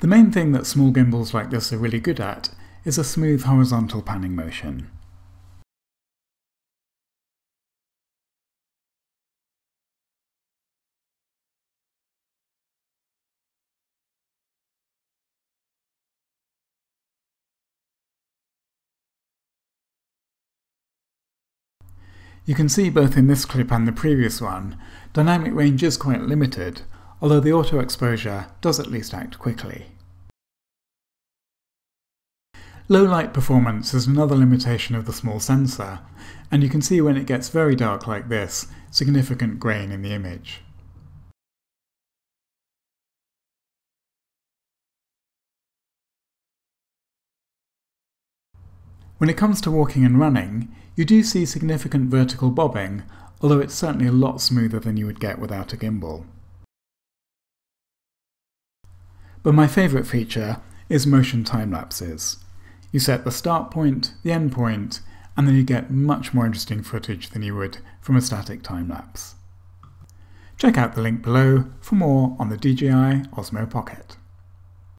The main thing that small gimbals like this are really good at is a smooth horizontal panning motion. You can see both in this clip and the previous one, dynamic range is quite limited, although the auto exposure does at least act quickly. Low light performance is another limitation of the small sensor, and you can see when it gets very dark like this, significant grain in the image. When it comes to walking and running, you do see significant vertical bobbing, although it's certainly a lot smoother than you would get without a gimbal. But my favourite feature is motion time-lapses. You set the start point, the end point, and then you get much more interesting footage than you would from a static time-lapse. Check out the link below for more on the DJI Osmo Pocket.